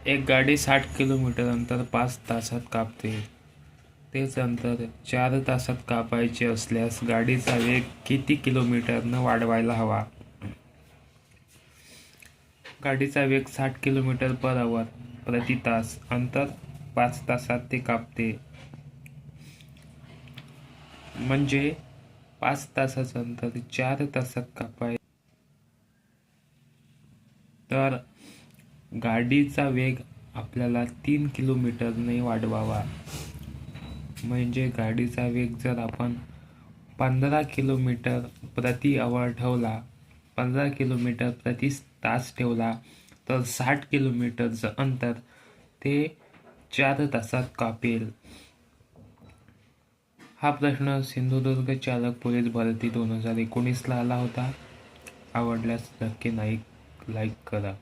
एक गाडी 60 किलोमीटर अंतर 5 तासात कापते. तेच अंतर 4 तासात कापायचे असल्यास गाडीचा वेग किती किलोमीटरनं वाढवायला हवा? गाडीचा वेग 60 किलोमीटर/आवर प्रति तास. अंतर 5 तासात ते कापते. म्हणजे 5 तासाचं अंतर 4 तासात कापाय तर गाडीचा वेग आपल्याला 3 किलोमीटरने वाढवावा. म्हणजे गाडीचा वेग जर आपण 15 किलोमीटर/आवर ठेवला, 15 किलोमीटर/तास ठेवला, तर 60 किलोमीटरचं अंतर ते 4 तासात कापेल. हा प्रश्न सिंधुदुर्ग चालक पोलीस भरती 2019ला आला होता. आवडल्यास नक्की लाईक करा.